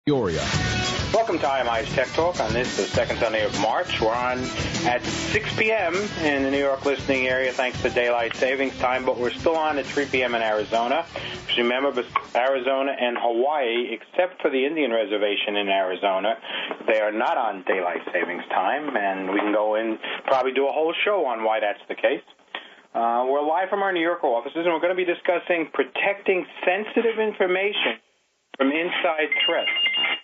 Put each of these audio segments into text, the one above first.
Peoria. Welcome to IMI-TechTalk on this, the second Sunday of March. We're on at 6 p.m. in the New York listening area thanks to daylight savings time, but we're still on at 3 p.m. in Arizona. Just remember, Arizona and Hawaii, except for the Indian reservation in Arizona, they are not on daylight savings time, and we can go in, probably do a whole show on why that's the case. We're live from our New York offices, and we're going to be discussing protecting sensitive information from inside threats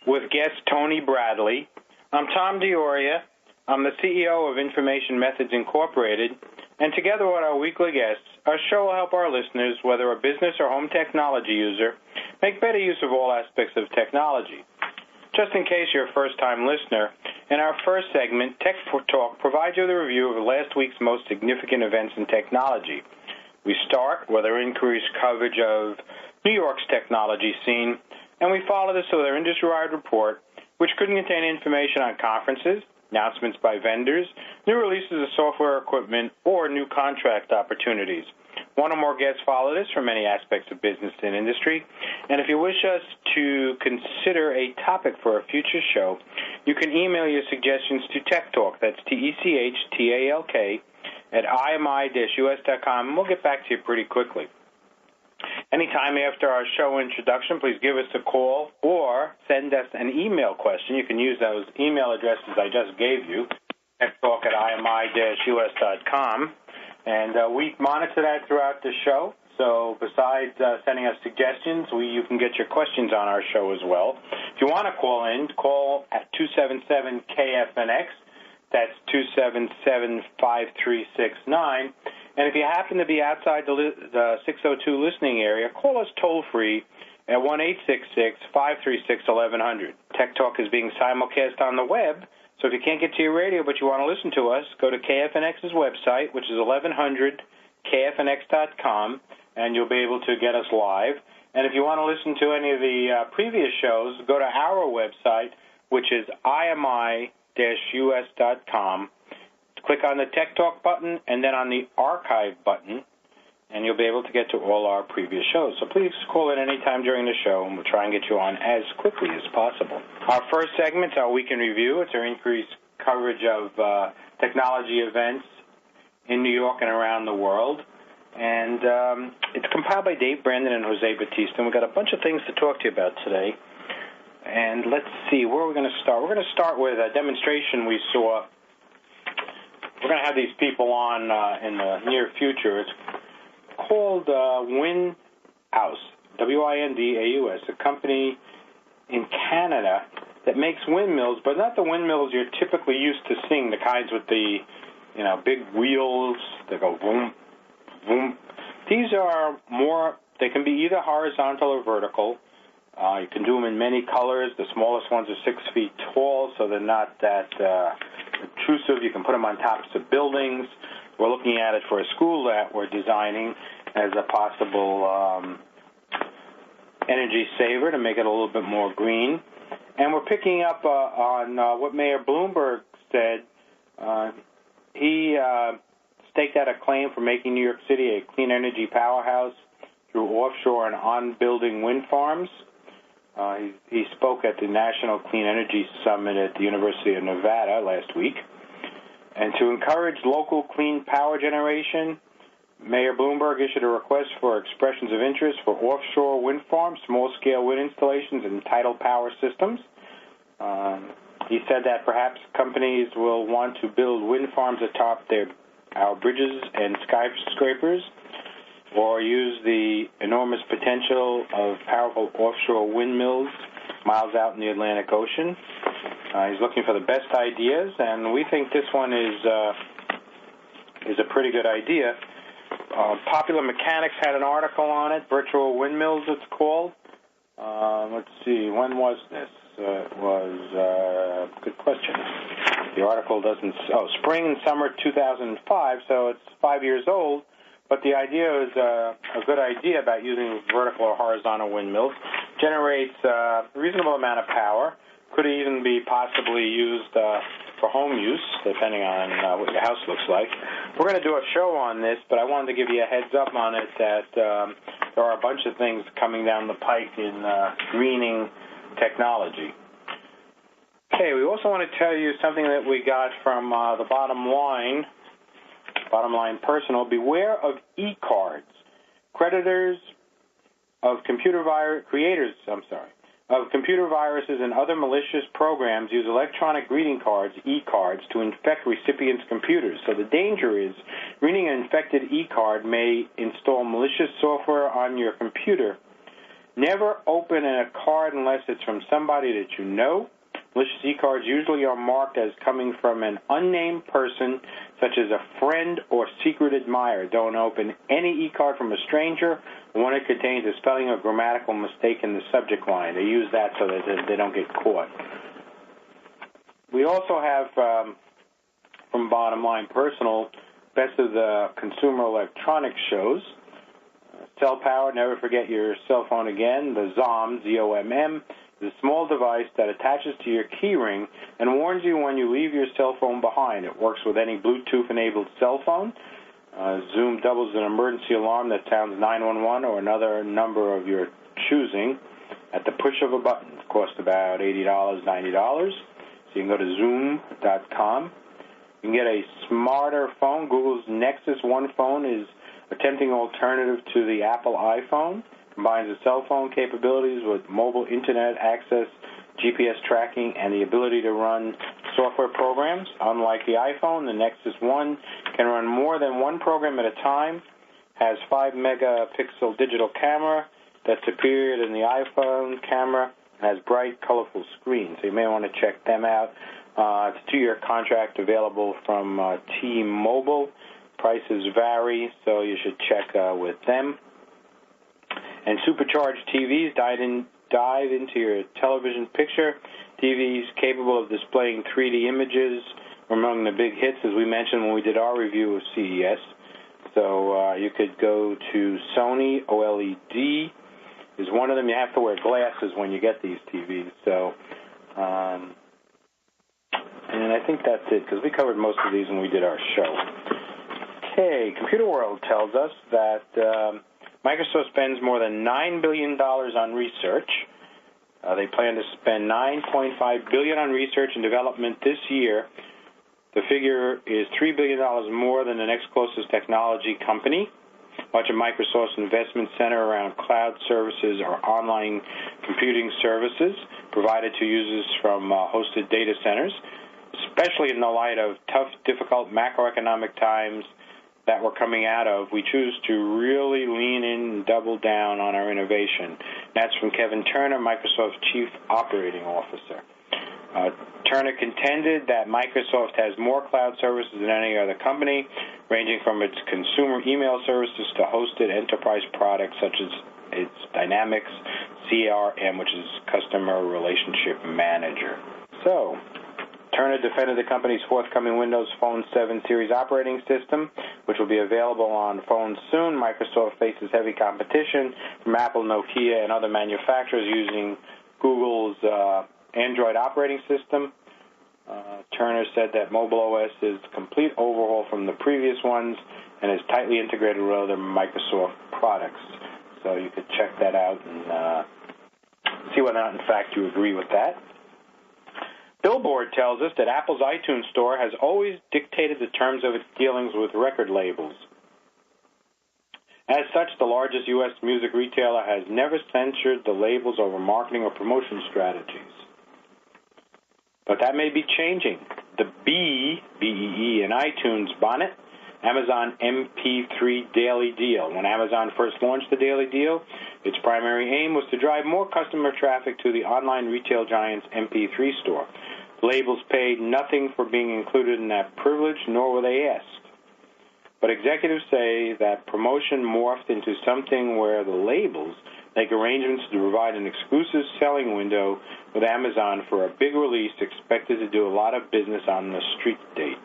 with guest Tony Bradley. I'm Tom DiOria. I'm the CEO of Information Methods Incorporated, and together with our weekly guests, our show will help our listeners, whether a business or home technology user, make better use of all aspects of technology. Just in case you're a first-time listener, in our first segment, Tech Talk provides you with a review of last week's most significant events in technology. We start with our increased coverage of New York's technology scene, and we follow this with our industry-wide report, which could contain information on conferences, announcements by vendors, new releases of software equipment, or new contract opportunities. One or more guests follow this from many aspects of business and industry. And if you wish us to consider a topic for a future show, you can email your suggestions to TechTalk, that's TECHTALK, at IMI-US.com, and we'll get back to you pretty quickly. Anytime after our show introduction, please give us a call or send us an email question. You can use those email addresses I just gave you, techtalk at IMI-US.com. And we monitor that throughout the show. So besides sending us suggestions, you can get your questions on our show as well. If you want to call in, call at 277-KFNX. That's 277-5369. And if you happen to be outside the 602 listening area, call us toll-free at 1-866-536-1100. Tech Talk is being simulcast on the web, so if you can't get to your radio but you want to listen to us, go to KFNX's website, which is 1100kfnx.com, and you'll be able to get us live. And if you want to listen to any of the previous shows, go to our website, which is IMI-US.com. Click on the Tech Talk button and then on the Archive button, and you'll be able to get to all our previous shows. So please call in any time during the show, and we'll try and get you on as quickly as possible. Our first segment is our Week in Review. It's our increased coverage of technology events in New York and around the world. And it's compiled by Dave Brandon and Jose Batista, and we've got a bunch of things to talk to you about today. And let's see, where are we going to start? We're going to start with a demonstration we saw. We're going to have these people on in the near future. It's called Windhouse, Windaus, a company in Canada that makes windmills, but not the windmills you're typically used to seeing, the kinds with the, big wheels that go boom, boom. These are more, they can be either horizontal or vertical. You can do them in many colors. The smallest ones are 6 feet tall, so they're not that obtrusive. You can put them on tops of buildings. We're looking at it for a school that we're designing as a possible energy saver to make it a little bit more green. And we're picking up on what Mayor Bloomberg said. He staked out a claim for making New York City a clean energy powerhouse through offshore and on-building wind farms. He spoke at the National Clean Energy Summit at the University of Nevada last week. And to encourage local clean power generation, Mayor Bloomberg issued a request for expressions of interest for offshore wind farms, small-scale wind installations, and tidal power systems. He said that perhaps companies will want to build wind farms atop our bridges and skyscrapers, or use the enormous potential of powerful offshore windmills miles out in the Atlantic Ocean. He's looking for the best ideas, and we think this one is a pretty good idea. Popular Mechanics had an article on it, Virtual Windmills it's called. Let's see, when was this? It was, good question. The article doesn't, spring and summer 2005, so it's 5 years old. But the idea is a good idea about using vertical or horizontal windmills. Generates a reasonable amount of power. Could even be possibly used for home use, depending on what your house looks like. We're going to do a show on this, but I wanted to give you a heads up on it that there are a bunch of things coming down the pike in greening technology. Okay, we also want to tell you something that we got from the Bottom Line Personal. Beware of e-cards. Creators of computer viruses and other malicious programs use electronic greeting cards, e-cards, to infect recipients' computers. So the danger is reading an infected e-card may install malicious software on your computer. Never open a card unless it's from somebody that you know. Malicious e-cards usually are marked as coming from an unnamed person, such as a friend or secret admirer. Don't open any e-card from a stranger, one that contains a spelling or grammatical mistake in the subject line. They use that so that they don't get caught. We also have, from Bottom Line Personal, Best of the Consumer Electronics shows. Cell power, never forget your cell phone again. The ZOMM, Z-O-M-M, is a small device that attaches to your keyring and warns you when you leave your cell phone behind. It works with any Bluetooth-enabled cell phone. Zoom doubles as an emergency alarm that sounds 911 or another number of your choosing at the push of a button. It costs about $80, $90. So you can go to Zoom.com. You can get a smarter phone. Google's Nexus One phone is a tempting alternative to the Apple iPhone. Combines the cell phone capabilities with mobile internet access, GPS tracking, and the ability to run software programs. Unlike the iPhone, the Nexus One can run more than one program at a time, has 5-megapixel digital camera that's superior than the iPhone camera, and has bright, colorful screens. So you may want to check them out. It's a 2-year contract available from T-Mobile. Prices vary, so you should check with them. And supercharged TVs dive into your television picture. TVs capable of displaying 3D images were among the big hits, as we mentioned when we did our review of CES. So you could go to Sony OLED is one of them. You have to wear glasses when you get these TVs. So, and I think that's it, because we covered most of these when we did our show. Okay, Computer World tells us that Microsoft spends more than $9 billion on research. They plan to spend $9.5 billion on research and development this year. The figure is $3 billion more than the next closest technology company. Much of Microsoft's investments center around cloud services or online computing services provided to users from hosted data centers, especially in the light of tough, difficult macroeconomic times that we're coming out of. We choose to really lean in and double down on our innovation. That's from Kevin Turner, Microsoft's Chief Operating Officer. Turner contended that Microsoft has more cloud services than any other company, ranging from its consumer email services to hosted enterprise products such as its Dynamics CRM, which is Customer Relationship Manager. So, Turner defended the company's forthcoming Windows Phone 7 series operating system, which will be available on phones soon. Microsoft faces heavy competition from Apple, Nokia, and other manufacturers using Google's Android operating system. Turner said that Mobile OS is a complete overhaul from the previous ones and is tightly integrated with other Microsoft products. So you could check that out and see whether or not, in fact, you agree with that. Billboard tells us that Apple's iTunes Store has always dictated the terms of its dealings with record labels. As such, the largest U.S. music retailer has never censored the labels over marketing or promotion strategies. But that may be changing. The B-E-E, in iTunes bonnet, Amazon MP3 Daily Deal. When Amazon first launched the Daily Deal, its primary aim was to drive more customer traffic to the online retail giant's MP3 store. Labels paid nothing for being included in that privilege, nor were they asked. But executives say that promotion morphed into something where the labels make arrangements to provide an exclusive selling window with Amazon for a big release expected to do a lot of business on the street date.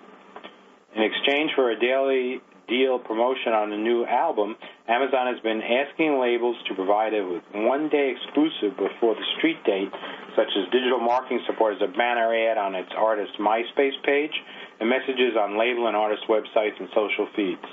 In exchange for a daily deal promotion on a new album, Amazon has been asking labels to provide it with one-day exclusive before the street date, such as digital marketing support as a banner ad on its artist's MySpace page and messages on label and artist websites and social feeds.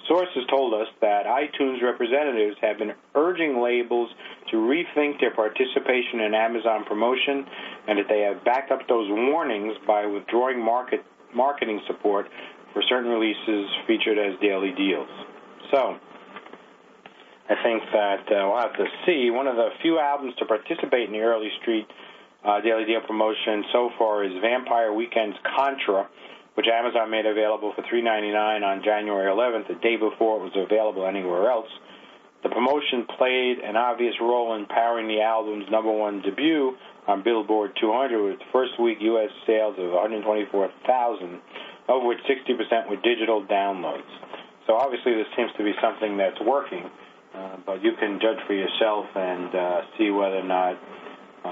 Sources told us that iTunes representatives have been urging labels to rethink their participation in Amazon promotion, and that they have backed up those warnings by withdrawing marketing support for certain releases featured as daily deals. So I think that we'll have to see. One of the few albums to participate in the early street daily deal promotion so far is Vampire Weekend's Contra, which Amazon made available for $3.99 on January 11th, the day before it was available anywhere else. The promotion played an obvious role in powering the album's #1 debut on Billboard 200 with first week U.S. sales of 124,000, of which 60% were digital downloads. So obviously this seems to be something that's working, but you can judge for yourself and see whether or not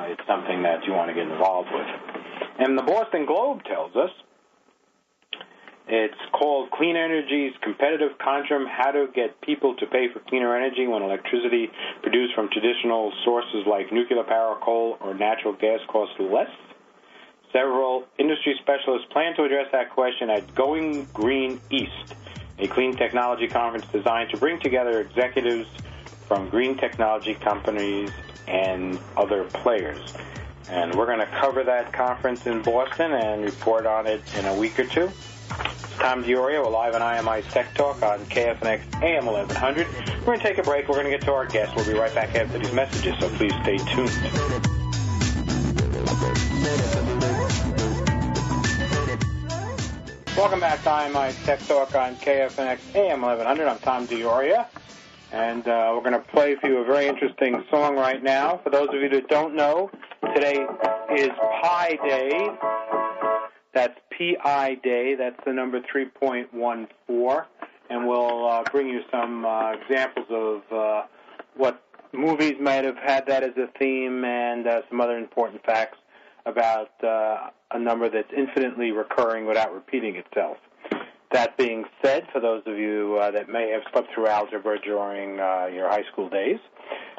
it's something that you want to get involved with. And the Boston Globe tells us it's called Clean Energy's Competitive Conundrum, How to Get People to Pay for Cleaner Energy When Electricity Produced from Traditional Sources like Nuclear Power, Coal, or Natural Gas Costs Less. Several industry specialists plan to address that question at Going Green East, a clean technology conference designed to bring together executives from green technology companies and other players. And we're going to cover that conference in Boston and report on it in a week or two. It's Tom DiOrio. We're live on IMI-TechTalk on KFNX AM 1100. We're going to take a break. We're going to get to our guests. We'll be right back after these messages, so please stay tuned. Welcome back to IMI-TechTalk on KFNX AM 1100. I'm Tom DiOrio, and we're going to play for you a very interesting song right now. For those of you that don't know, today is Pi Day. That's P-I Day. That's the number 3.14. And we'll bring you some examples of what movies might have had that as a theme and some other important facts about a number that's infinitely recurring without repeating itself. That being said, for those of you that may have slept through algebra during your high school days,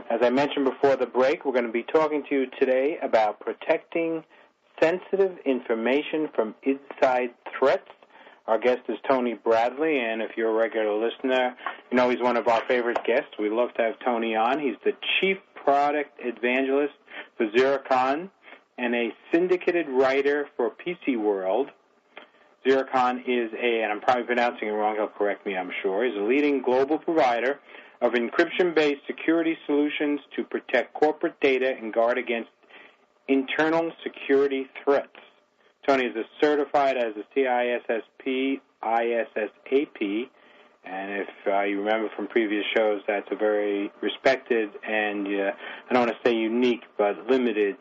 as I mentioned before the break, we're going to be talking to you today about protecting sensitive information from inside threats. Our guest is Tony Bradley, and if you're a regular listener, you know he's one of our favorite guests. We love to have Tony on. He's the Chief Product Evangelist for Zecurion and a syndicated writer for PC World. Zecurion is and I'm probably pronouncing it wrong, he'll correct me, I'm sure, is a leading global provider of encryption-based security solutions to protect corporate data and guard against internal security threats. Tony is certified as a CISSP, ISSAP, and if you remember from previous shows, that's a very respected and, I don't want to say unique, but limited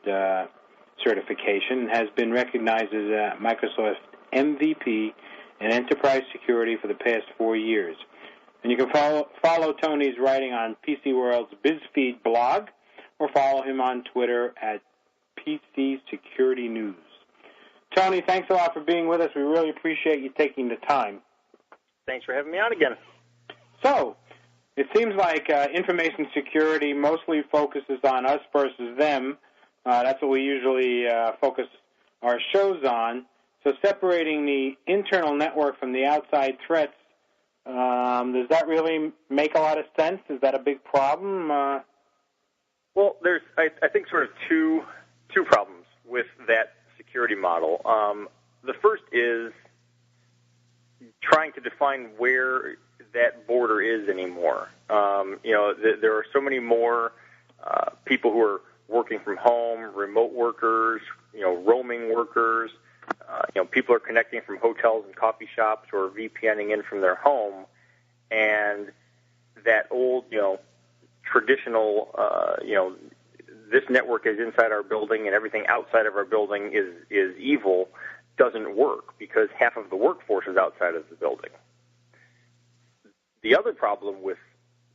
certification, and has been recognized as a Microsoft MVP in enterprise security for the past 4 years. And you can follow Tony's writing on PC World's BizFeed blog, or follow him on Twitter at PC Security News. Tony, thanks a lot for being with us. We really appreciate you taking the time. Thanks for having me on again. So, it seems like information security mostly focuses on us versus them. That's what we usually focus our shows on. So separating the internal network from the outside threats, does that really make a lot of sense? Is that a big problem? Well, there's, I think, sort of two problems with that security model. The first is trying to define where that border is anymore. There are so many more people who are working from home, remote workers, roaming workers. People are connecting from hotels and coffee shops or VPNing in from their home, and that old, traditional, this network is inside our building and everything outside of our building is evil doesn't work because half of the workforce is outside of the building. The other problem with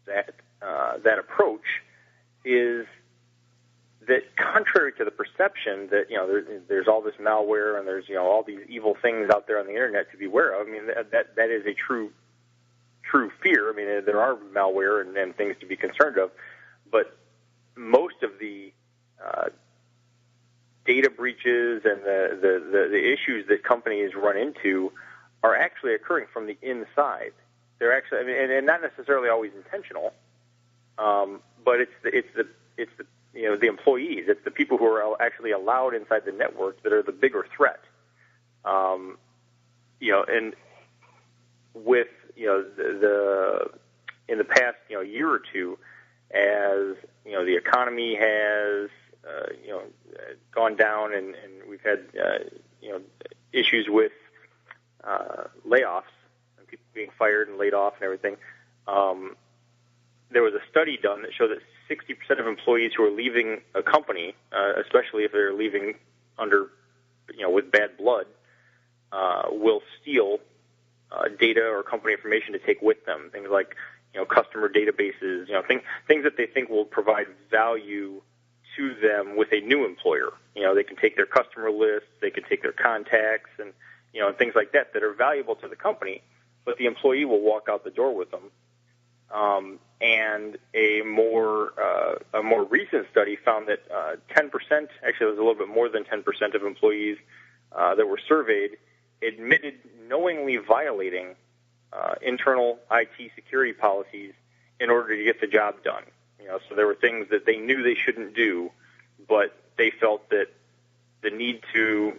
that approach is that contrary to the perception that, there's all this malware and there's, all these evil things out there on the internet to be aware of, I mean, that is a true fear. I mean, there are malware and things to be concerned of, but most of the data breaches and the issues that companies run into are actually occurring from the inside. They're actually, and not necessarily always intentional, but it's the employees. It's the people who are actually allowed inside the network that are the bigger threat. And with in the past year or two, as the economy has gone down, and we've had issues with layoffs and people being fired and laid off and everything. There was a study done that showed that 60% of employees who are leaving a company, especially if they're leaving under with bad blood, will steal data or company information to take with them. Things like customer databases, things that they think will provide value to them with a new employer. They can take their customer lists, they can take their contacts, and things like that are valuable to the company, but the employee will walk out the door with them. And a more recent study found that 10%, actually it was a little bit more than 10% of employees that were surveyed admitted knowingly violating internal IT security policies in order to get the job done. So there were things that they knew they shouldn't do, but they felt that the need to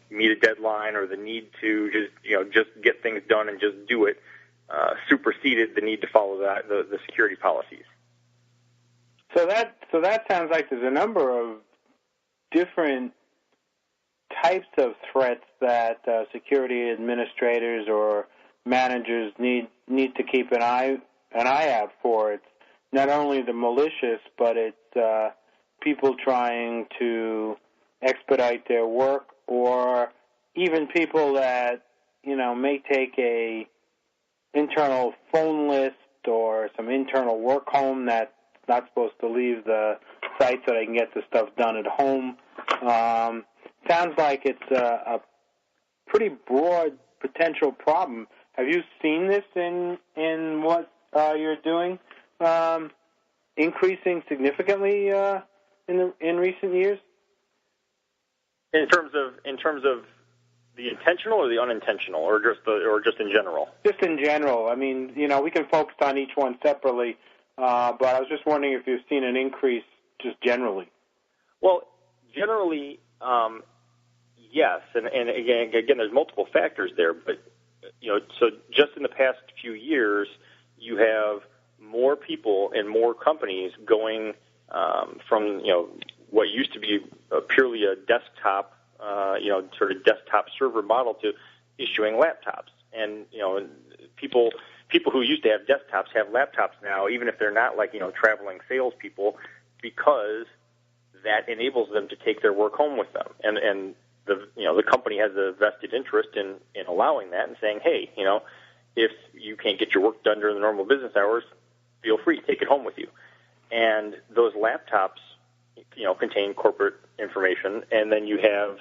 meet a deadline or the need to just get things done and just do it superseded the need to follow the security policies. So that sounds like there's a number of different types of threats that security administrators or managers need to keep an eye out for. It's not only the malicious, but it's people trying to expedite their work, or even people that may take a internal phone list or some internal work home that's not supposed to leave the site so they can get the stuff done at home. Sounds like it's a pretty broad potential problem. Have you seen this in what you're doing increasing significantly in recent years? In terms of the intentional or the unintentional, or just in general? Just in general. I mean, we can focus on each one separately, but I was just wondering if you've seen an increase just generally. Well, generally, yes, and again, there's multiple factors there, but so just in the past few years, you have more people and more companies going from what used to be purely a desktop, sort of desktop server model to issuing laptops. And, people who used to have desktops have laptops now, even if they're not traveling salespeople, because that enables them to take their work home with them. And the company has a vested interest in allowing that and saying, hey, if you can't get your work done during the normal business hours, feel free, take it home with you. And those laptops, contain corporate information, and then you have,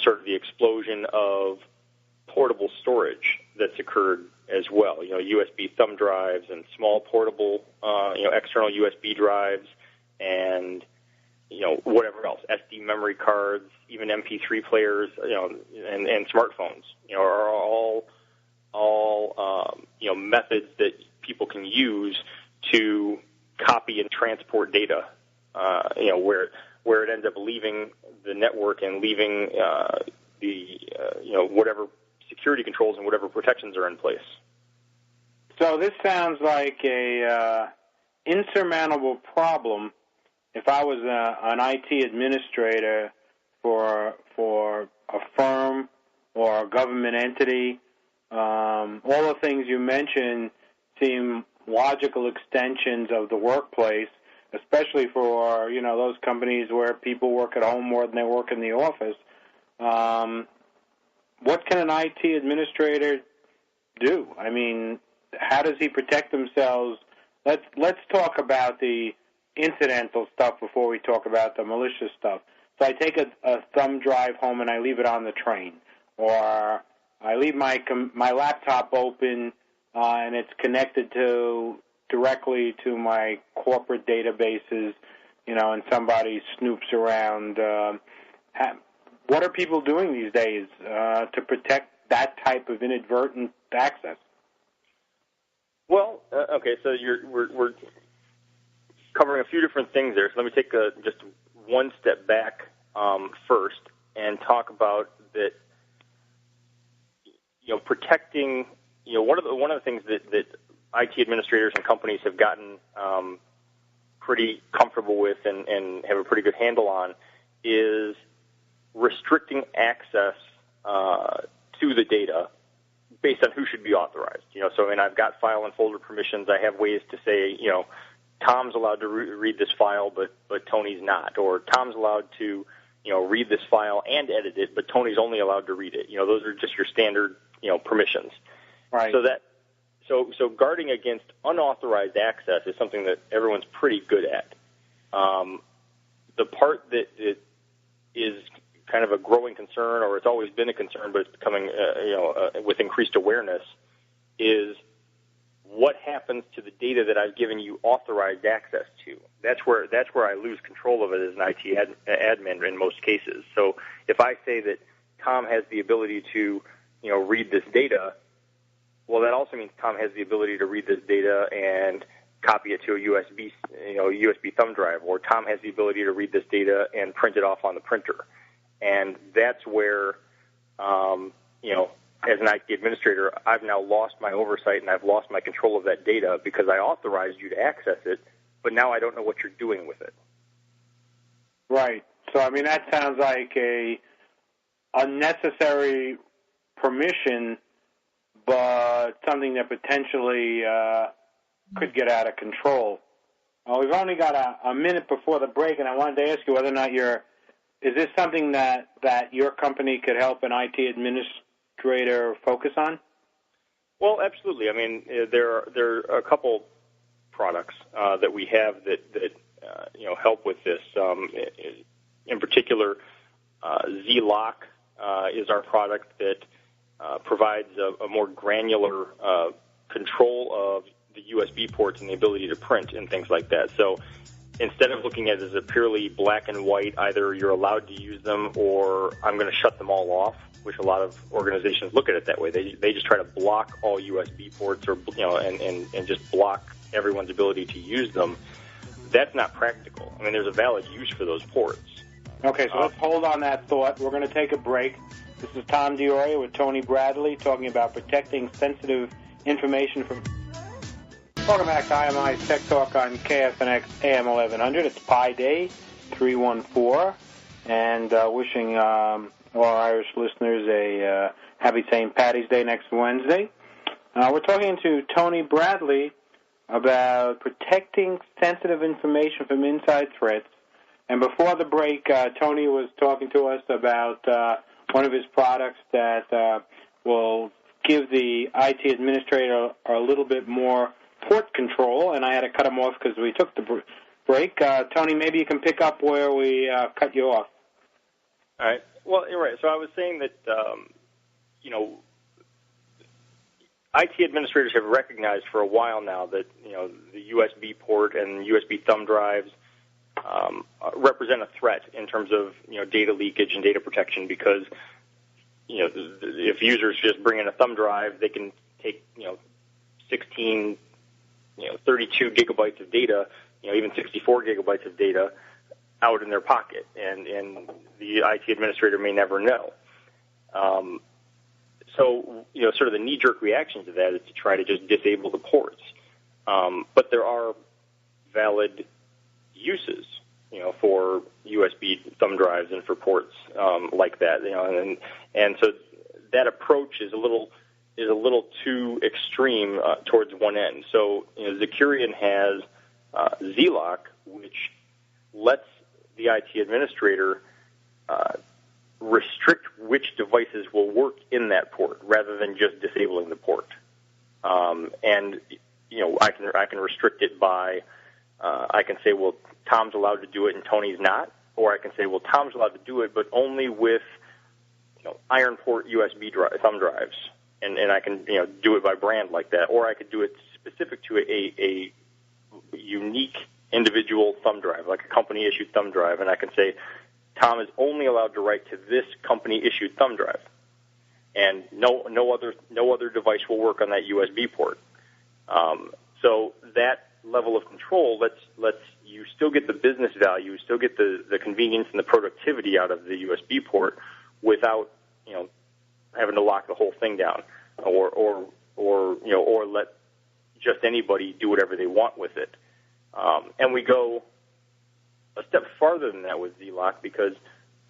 sort of the explosion of portable storage that's occurred as well. USB thumb drives and small portable, external USB drives, and whatever else, SD memory cards, even MP3 players, and smartphones, are all methods that people can use to copy and transport data, where it ends up leaving the network and leaving whatever security controls and whatever protections are in place. So this sounds like a insurmountable problem. If I was an IT administrator for a firm or a government entity, all the things you mentioned seem logical extensions of the workplace, especially for those companies where people work at home more than they work in the office. What can an IT administrator do? I mean, how does he protect themselves? Let's talk about the incidental stuff before we talk about the malicious stuff. So I take a thumb drive home and I leave it on the train, or I leave my laptop open and it's connected directly to my corporate databases, and somebody snoops around. What are people doing these days to protect that type of inadvertent access? Well, okay, so we're covering a few different things there. So let me take just one step back first and talk about that. Protecting. One of the things that IT administrators and companies have gotten pretty comfortable with and have a pretty good handle on is restricting access to the data based on who should be authorized. So I've got file and folder permissions. I have ways to say, Tom's allowed to read this file, but Tony's not, or Tom's allowed to, read this file and edit it, but Tony's only allowed to read it. Those are just your standard, permissions. Right. So guarding against unauthorized access is something that everyone's pretty good at. The part that is kind of a growing concern, or it's always been a concern, but it's becoming, with increased awareness, is what happens to the data that I've given you authorized access to. That's where I lose control of it as an IT admin in most cases. So if I say that Tom has the ability to, read this data, well, that also means Tom has the ability to read this data and copy it to a USB thumb drive, or Tom has the ability to read this data and print it off on the printer. And that's where, as an IT administrator, I've now lost my oversight and I've lost my control of that data because I authorized you to access it, but now I don't know what you're doing with it. Right. So, that sounds like a unnecessary permission, but something that potentially could get out of control. We've only got a minute before the break, and I wanted to ask you whether or not is this something that your company could help an IT administrator focus on? Well, absolutely. There are a couple products that we have that help with this. In particular, Zlock is our product that provides a more granular control of the USB ports and the ability to print and things like that. So instead of looking at it as a purely black and white, either you're allowed to use them or I'm going to shut them all off, which a lot of organizations look at it that way. They just try to block all USB ports or and just block everyone's ability to use them. That's not practical. There's a valid use for those ports. Okay, so let's hold on that thought. We're going to take a break. This is Tom Dioria with Tony Bradley talking about protecting sensitive information from... Welcome back to IMI's Tech Talk on KFNX AM 1100. It's Pi Day 314, and wishing all our Irish listeners a happy St. Paddy's Day next Wednesday. We're talking to Tony Bradley about protecting sensitive information from inside threats. And before the break, Tony was talking to us about one of his products that will give the IT administrator a little bit more port control, and I had to cut him off because we took the break. Tony, maybe you can pick up where we cut you off. All right. Well, you're right. So I was saying that, IT administrators have recognized for a while now that, the USB port and USB thumb drives represent a threat in terms of, data leakage and data protection because, if users just bring in a thumb drive, they can take, 16, 32 gigabytes of data, even 64 gigabytes of data out in their pocket, and the IT administrator may never know. So, sort of the knee-jerk reaction to that is to try to just disable the ports. But there are valid uses, for USB thumb drives and for ports like that, and so that approach is a little too extreme towards one end. So, Zecurion has Zlock, which lets the IT administrator restrict which devices will work in that port rather than just disabling the port. And I can restrict it by I can say, well, Tom's allowed to do it and Tony's not, or I can say, well, Tom's allowed to do it, but only with iron port USB thumb drives, and I can do it by brand like that, or I could do it specific to a unique individual thumb drive, like a company issued thumb drive, and I can say Tom is only allowed to write to this company issued thumb drive, and no other device will work on that USB port. So that level of control lets you still get the business value, still get the convenience and the productivity out of the USB port without having to lock the whole thing down, or let just anybody do whatever they want with it. And we go a step farther than that with Z-Lock because,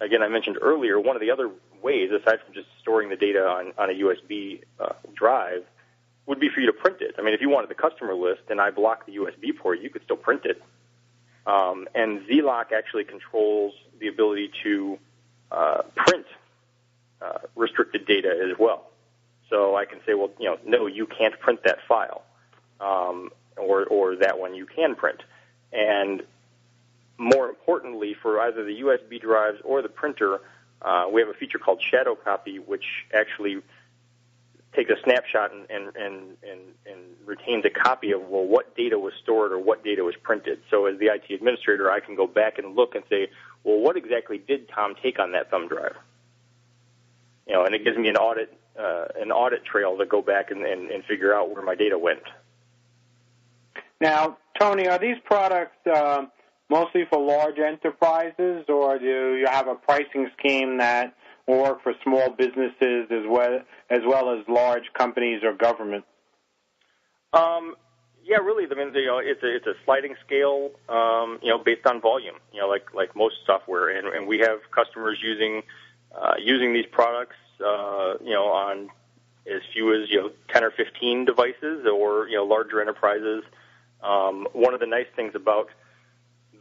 again, I mentioned earlier, one of the other ways, aside from just storing the data on a USB drive, would be for you to print it. I mean, if you wanted the customer list and I block the USB port, you could still print it. And Z-Lock actually controls the ability to print restricted data as well. So I can say, well, no, you can't print that file, or that one you can print. And more importantly, for either the USB drives or the printer, we have a feature called Shadow Copy, which actually takes a snapshot and retains a copy of, well, what data was stored or what data was printed. So as the IT administrator, I can go back and look and say, well, what exactly did Tom take on that thumb drive? And it gives me an audit trail to go back and figure out where my data went. Now, Tony, are these products mostly for large enterprises, or do you have a pricing scheme that will work for small businesses as well as large companies or government? Yeah, really. I mean, it's a sliding scale, based on volume. Like most software, and we have customers using these products, on as few as 10 or 15 devices, or larger enterprises. One of the nice things about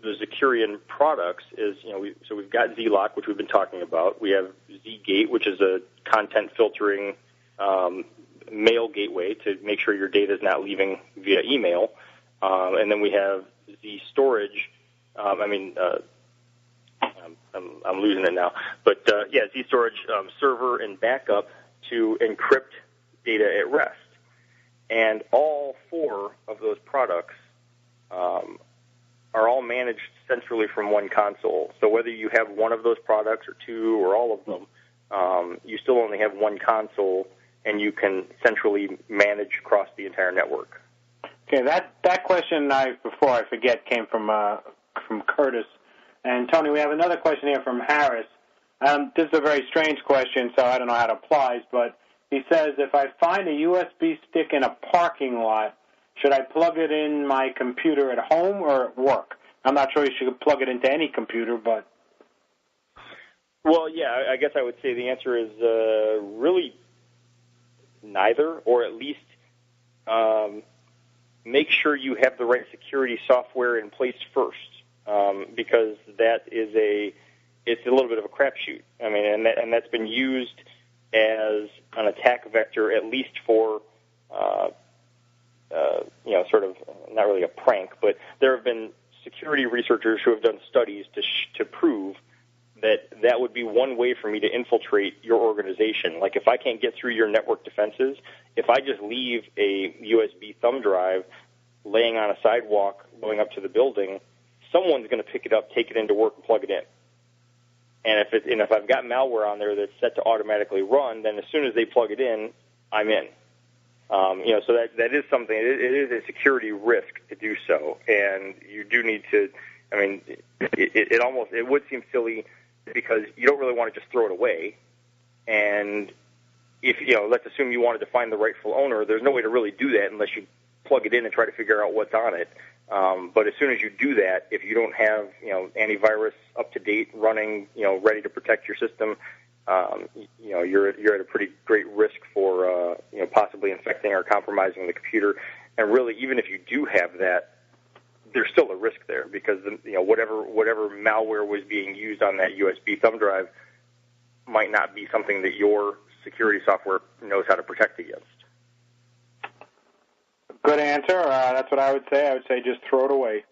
the Zecurion products is, we've got Z-Lock, which we've been talking about. We have Z-Gate, which is a content filtering mail gateway to make sure your data is not leaving via email. And then we have Z-Storage. I'm losing it now. But, Z-Storage server and backup to encrypt data at rest. And all four of those products are all managed centrally from one console. So whether you have one of those products or two or all of them, you still only have one console, and you can centrally manage across the entire network. Okay, that question, before I forget, came from Curtis. And, Tony, we have another question here from Harris. This is a very strange question, so I don't know how it applies, but he says, if I find a USB stick in a parking lot, should I plug it in my computer at home or at work? I'm not sure you should plug it into any computer, but... Well, yeah, I guess I would say the answer is really neither, or at least make sure you have the right security software in place first, because that is it's a little bit of a crapshoot. I mean, and that's been used as an attack vector, at least for sort of not really a prank, but there have been security researchers who have done studies to prove that would be one way for me to infiltrate your organization. Like if I can't get through your network defenses, if I just leave a USB thumb drive laying on a sidewalk going up to the building, someone's going to pick it up, take it into work, and plug it in. And if I've got malware on there that's set to automatically run, then as soon as they plug it in, I'm in. So that is something. It is a security risk to do so, and you do need to. I mean, it would seem silly because you don't really want to just throw it away. And if let's assume you wanted to find the rightful owner, there's no way to really do that unless you plug it in and try to figure out what's on it. But as soon as you do that, if you don't have antivirus up to date running, ready to protect your system, you're at a pretty great risk for possibly infecting or compromising the computer. And really, even if you do have that, there's still a risk there because whatever malware was being used on that USB thumb drive might not be something that your security software knows how to protect against. Good answer. That's what I would say. I would say just throw it away.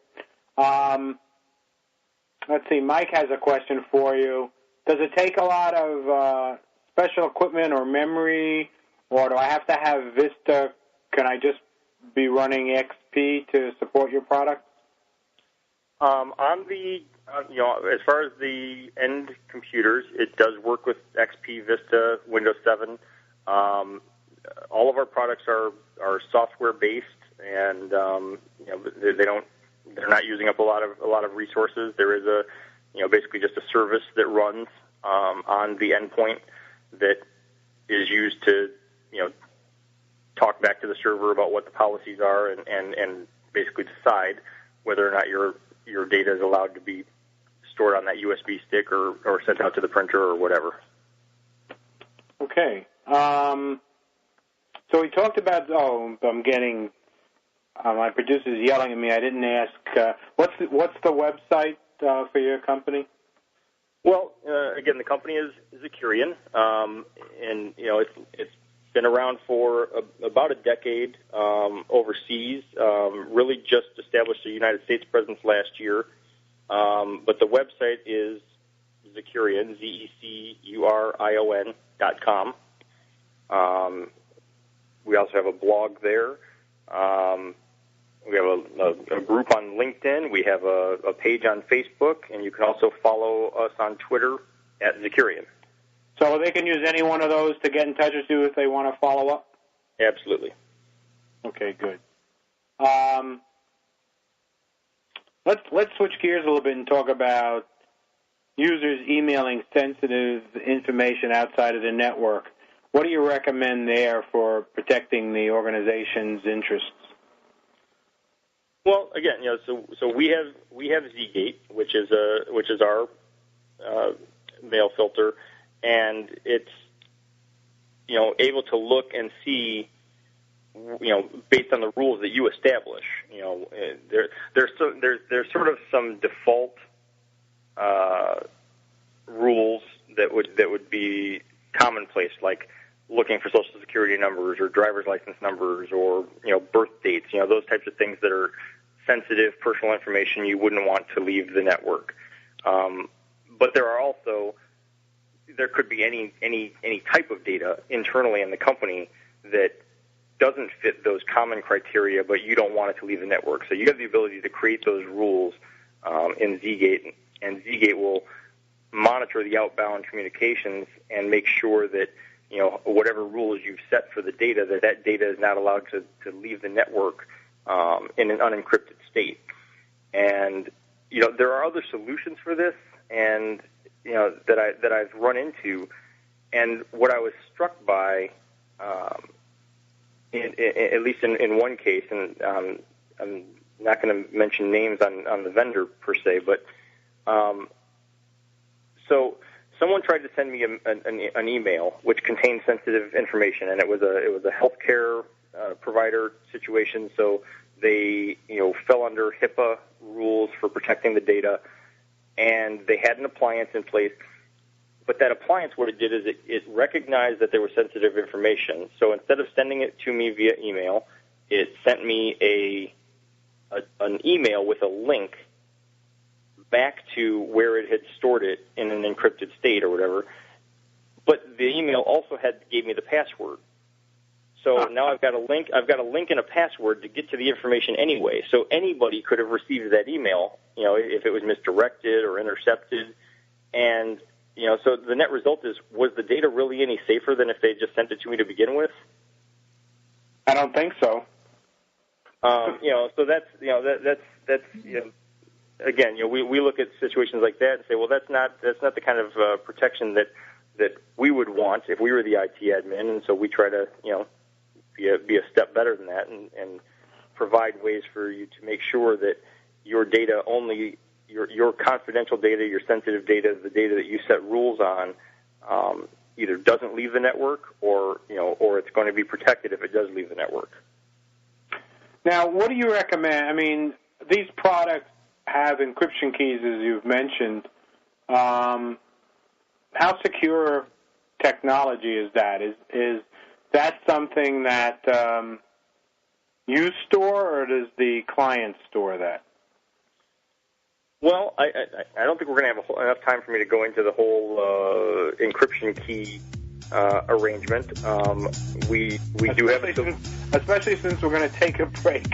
Let's see. Mike has a question for you. Does it take a lot of special equipment or memory, or do I have to have Vista? Can I just be running XP to support your product? On the as far as the end computers, it does work with XP, Vista, Windows 7. All of our products are software based, and they're not using up a lot of resources. There is basically just a service that runs on the endpoint that is used to talk back to the server about what the policies are and basically decide whether or not your data is allowed to be stored on that USB stick or sent out to the printer or whatever. Okay. So we talked about. I'm getting. My producer's yelling at me. I didn't ask. What's the website for your company? Well, again, the company is Zecurion, and it's been around for about a decade overseas. Really, just established a United States presence last year, but the website is Zecurion, ZECURION.com. We also have a blog there. We have a group on LinkedIn. We have a page on Facebook, and you can also follow us on Twitter at Zecurion. So they can use any one of those to get in touch with you if they want to follow up? Absolutely. Okay, good. Let's switch gears a little bit and talk about users emailing sensitive information outside of the network. What do you recommend there for protecting the organization's interests? Well, again, so we have Zgate, which is our mail filter, and it's able to look and see based on the rules that you establish. There's sort of some default rules that would be commonplace, like looking for Social Security numbers or driver's license numbers or birth dates, those types of things that are sensitive personal information you wouldn't want to leave the network. But there could be any type of data internally in the company that doesn't fit those common criteria, but you don't want it to leave the network. So you have the ability to create those rules in Zgate, and Zgate will monitor the outbound communications and make sure that whatever rules you've set for the data, that data is not allowed to leave the network in an unencrypted state. And there are other solutions for this, and that I've run into. And what I was struck by, at least in one case, and I'm not going to mention names on the vendor per se, but so someone tried to send me an email which contained sensitive information, and it was a healthcare provider situation. So they fell under HIPAA rules for protecting the data, and they had an appliance in place. But that appliance, what it did is it recognized that there was sensitive information. So instead of sending it to me via email, it sent me an email with a link back to where it had stored it in an encrypted state or whatever. But the email also gave me the password. So now I've got a link and a password to get to the information anyway. So anybody could have received that email, if it was misdirected or intercepted. And so the net result is, was the data really any safer than if they just sent it to me to begin with? I don't think so. So that's again, we look at situations like that and say, well, that's not the kind of protection that we would want if we were the IT admin, and so we try to be a step better than that and provide ways for you to make sure that your data only. Your confidential data, your sensitive data, the data that you set rules on, either doesn't leave the network or it's going to be protected if it does leave the network. Now, what do you recommend? I mean, these products have encryption keys, as you've mentioned. How secure technology is that? Is that something that you store, or does the client store that? Well, I don't think we're going to have enough time for me to go into the whole encryption key arrangement. We do have especially since we're going to take a break.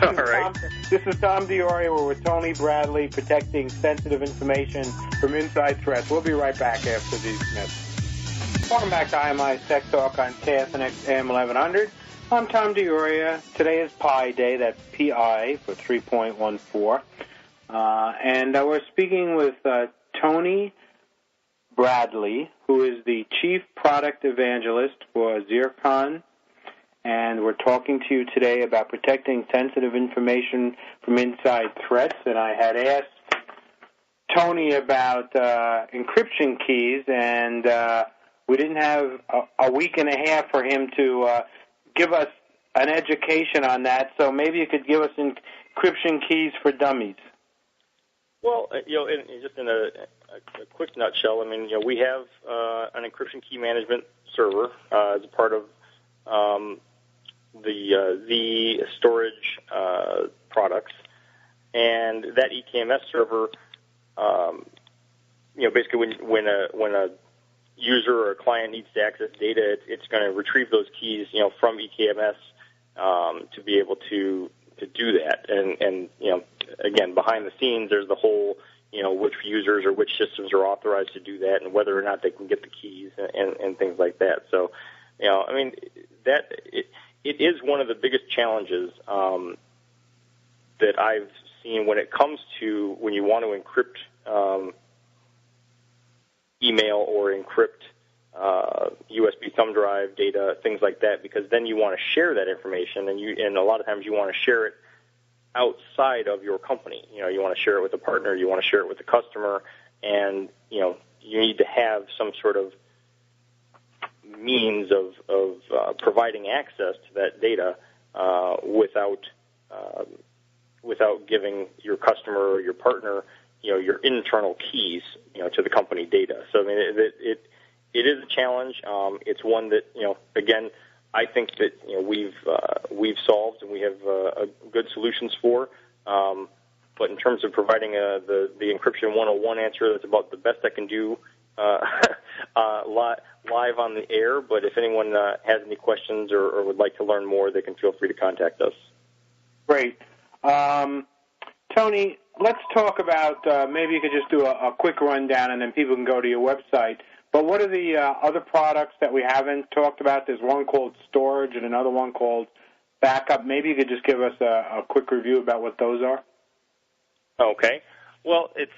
All right. This is Tom Diorio. We're with Tony Bradley, protecting sensitive information from inside threats. We'll be right back after these messages. Welcome back to IMI-TechTalk on KSNX AM 1100. I'm Tom DeOria. Today is Pi Day. That's P-I for 3.14. And we're speaking with Tony Bradley, who is the Chief Product Evangelist for Zecurion. And we're talking to you today about protecting sensitive information from inside threats. And I had asked Tony about encryption keys, and we didn't have a week and a half for him to give us an education on that. So maybe you could give us encryption keys for dummies. Well, just in a quick nutshell, we have an encryption key management server as a part of the storage products, and that EKMS server, basically when a user or a client needs to access data, it's going to retrieve those keys, from EKMS to be able to do that. And again, behind the scenes, there's the whole, which users or which systems are authorized to do that, and whether or not they can get the keys and things like that. So, it is one of the biggest challenges that I've seen when it comes to when you want to encrypt email or encrypt USB thumb drive data, things like that, because then you want to share that information, and a lot of times you want to share it outside of your company. You want to share it with a partner, you want to share it with a customer, and you need to have some sort of means of providing access to that data without giving your customer or your partner your internal keys to the company data. So it is a challenge. It's one that again, I think that we've solved and we have good solutions for. But in terms of providing the encryption 101 answer, that's about the best I can do live on the air. But if anyone has any questions or would like to learn more, they can feel free to contact us. Great. Tony, let's talk about, maybe you could just do a quick rundown and then people can go to your website. But what are the other products that we haven't talked about? There's one called storage and another one called backup. Maybe you could just give us a quick review about what those are. Okay. Well, it's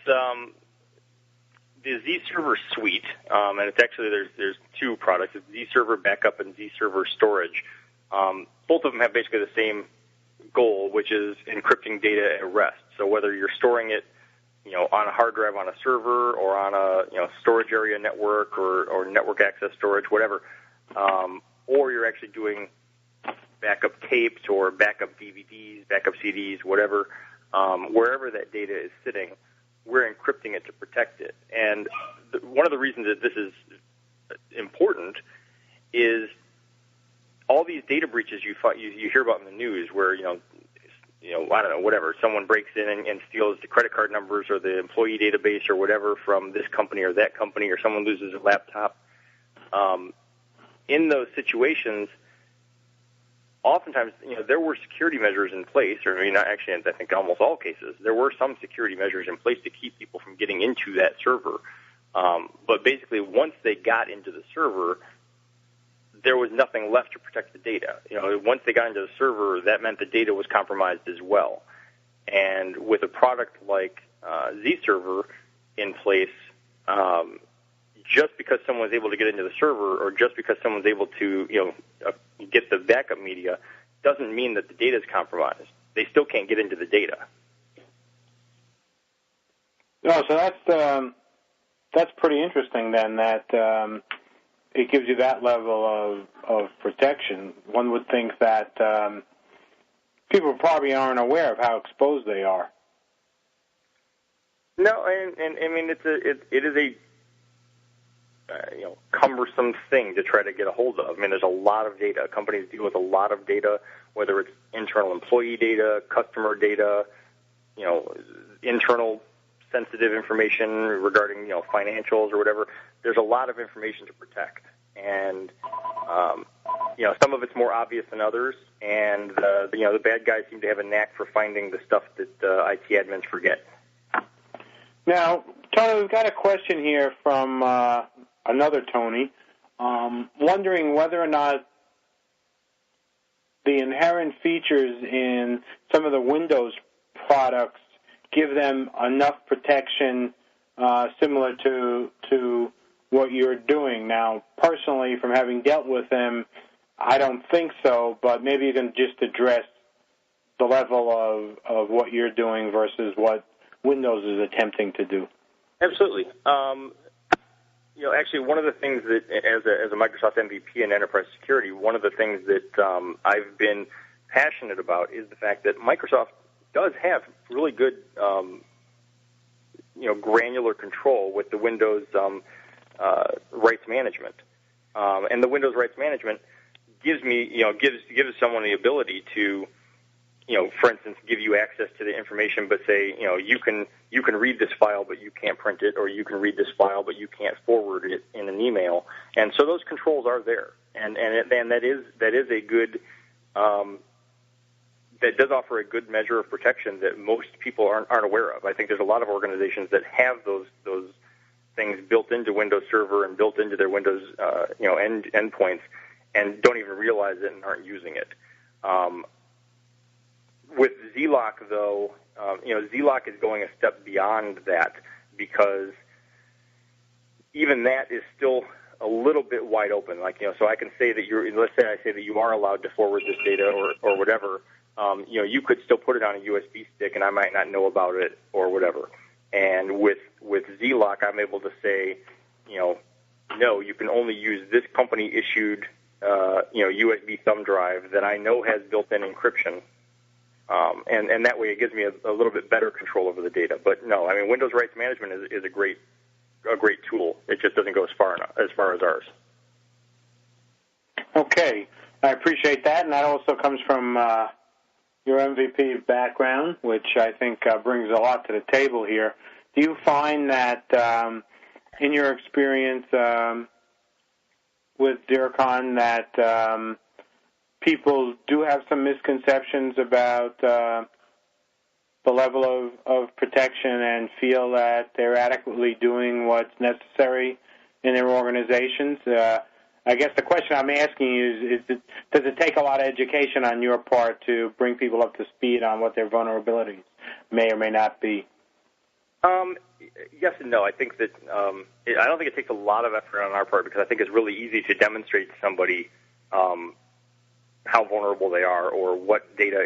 the zServer suite, and it's actually there's two products. It's zServer Backup and zServer Storage. Both of them have basically the same goal, which is encrypting data at rest. So whether you're storing it, on a hard drive on a server or on a storage area network or network access storage, whatever, or you're actually doing backup tapes or backup DVDs, backup CDs, whatever, wherever that data is sitting, we're encrypting it to protect it. And one of the reasons that this is important is all these data breaches you hear about in the news where, I don't know, whatever, someone breaks in and steals the credit card numbers or the employee database or whatever from this company or that company, or someone loses a laptop. In those situations, oftentimes, there were security measures in place, or actually, I think in almost all cases, there were some security measures in place to keep people from getting into that server. But basically, once they got into the server, there was nothing left to protect the data. Once they got into the server, that meant the data was compromised as well. And with a product like zServer in place, just because someone's able to get into the server, or just because someone's able to, get the backup media, doesn't mean that the data is compromised. They still can't get into the data. No, so that's pretty interesting then. That it gives you that level of protection. One would think that people probably aren't aware of how exposed they are. No, and I mean it is a cumbersome thing to try to get a hold of. I mean, there's a lot of data. Companies deal with a lot of data, whether it's internal employee data, customer data, internal sensitive information regarding financials or whatever. There's a lot of information to protect, and some of it's more obvious than others. And the bad guys seem to have a knack for finding the stuff that IT admins forget. Now, Tony, we've got a question here from another Tony, wondering whether or not the inherent features in some of the Windows products give them enough protection similar to what you're doing. Now, personally, from having dealt with them, I don't think so, but maybe you can just address the level of what you're doing versus what Windows is attempting to do. Absolutely. Actually, one of the things that, as a Microsoft MVP in enterprise security, one of the things that I've been passionate about is the fact that Microsoft does have really good, granular control with the Windows rights management, and the Windows rights management gives someone the ability to, for instance, give you access to the information, but say, you can read this file, but you can't print it, or you can read this file, but you can't forward it in an email. And so those controls are there, and that is a good, that does offer a good measure of protection that most people aren't aware of. I think there's a lot of organizations that have those things built into Windows Server and built into their Windows, endpoints, and don't even realize it and aren't using it. With ZLock, though, ZLock is going a step beyond that, because even that is still a little bit wide open. So I can say that let's say I say that you are allowed to forward this data or whatever. You could still put it on a USB stick, and I might not know about it or whatever. And with ZLock, I'm able to say, no, you can only use this company-issued, USB thumb drive that I know has built-in encryption. And that way it gives me a little bit better control over the data. But no, Windows Rights Management is a great tool. It just doesn't go as far as ours. Okay, I appreciate that, and that also comes from your MVP background, which I think brings a lot to the table here. Do you find that in your experience with Zecurion that people do have some misconceptions about the level of protection and feel that they're adequately doing what's necessary in their organizations? I guess the question I'm asking you is does it take a lot of education on your part to bring people up to speed on what their vulnerabilities may or may not be? Yes and no. I think that I don't think it takes a lot of effort on our part, because I think it's really easy to demonstrate to somebody how vulnerable they are, or what data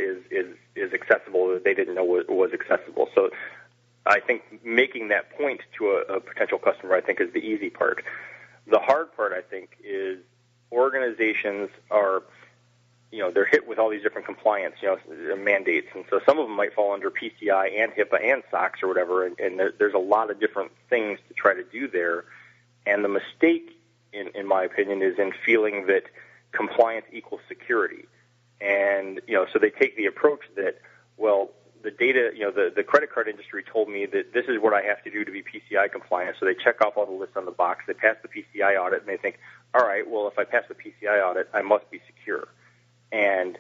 is accessible that they didn't know was accessible. So I think making that point to a potential customer, I think, is the easy part. The hard part, I think, is organizations are, they're hit with all these different compliance, mandates. And so some of them might fall under PCI and HIPAA and SOX or whatever, and there's a lot of different things to try to do there. And the mistake, in my opinion, is in feeling that compliance equals security. And, so they take the approach that, well, the data, the credit card industry told me that this is what I have to do to be PCI compliant. So they check off all the lists on the box. They pass the PCI audit, and they think, all right, well, if I pass the PCI audit, I must be secure. And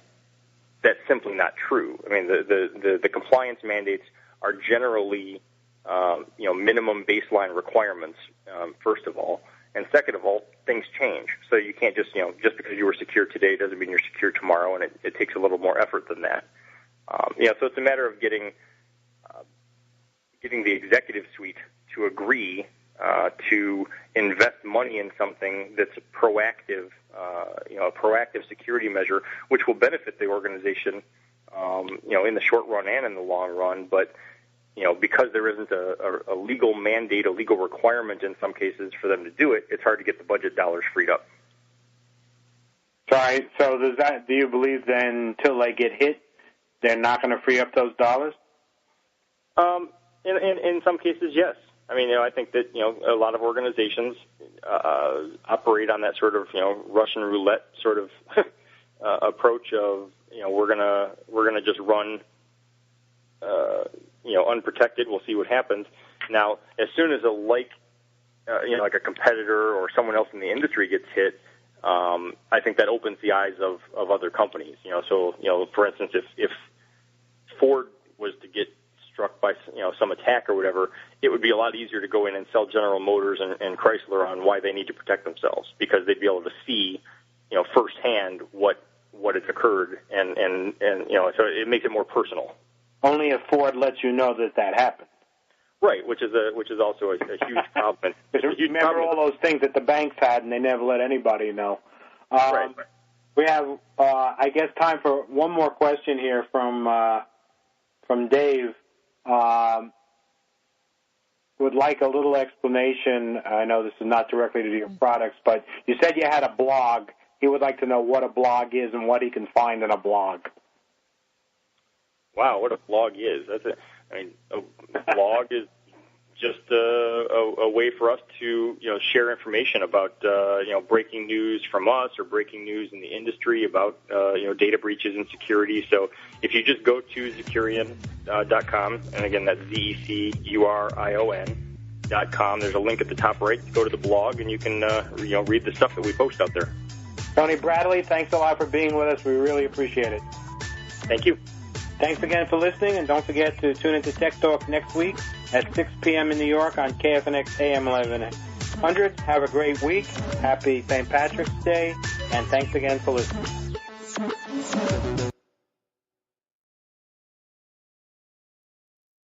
that's simply not true. The compliance mandates are generally, minimum baseline requirements, first of all. And second of all, things change. So you can't just because you were secure today doesn't mean you're secure tomorrow, and it takes a little more effort than that. So it's a matter of getting the executive suite to agree to invest money in something that's a proactive security measure, which will benefit the organization, in the short run and in the long run. But because there isn't a legal mandate, a legal requirement in some cases for them to do it, it's hard to get the budget dollars freed up. Sorry. So do you believe then until they get hit, they're not going to free up those dollars? In some cases, yes. I think that a lot of organizations operate on that sort of Russian roulette sort of approach of we're gonna just run unprotected. We'll see what happens. Now, as soon as like a competitor or someone else in the industry gets hit, I think that opens the eyes of other companies. So for instance, if Ford was to get struck by some attack or whatever, it would be a lot easier to go in and sell General Motors and Chrysler on why they need to protect themselves, because they'd be able to see firsthand what what has occurred, and so it makes it more personal. Only if Ford lets you know that happened. Right, which is also a huge problem. Remember all those things that the banks had, and they never let anybody know. Right. We have, I guess, time for one more question here from Dave. Would like a little explanation. I know this is not directly to your products, but you said you had a blog. He would like to know what a blog is and what he can find in a blog. Wow, what a blog is. A blog is just a way for us to share information about breaking news from us or breaking news in the industry about data breaches and security. So if you just go to Zecurion.com, and again that's Zecurion.com, there's a link at the top right. Go to the blog and you can read the stuff that we post out there. Tony Bradley, thanks a lot for being with us. We really appreciate it. Thank you. Thanks again for listening, and don't forget to tune into Tech Talk next week at 6 p.m. in New York on KFNX AM 1100. Have a great week. Happy St. Patrick's Day, and thanks again for listening.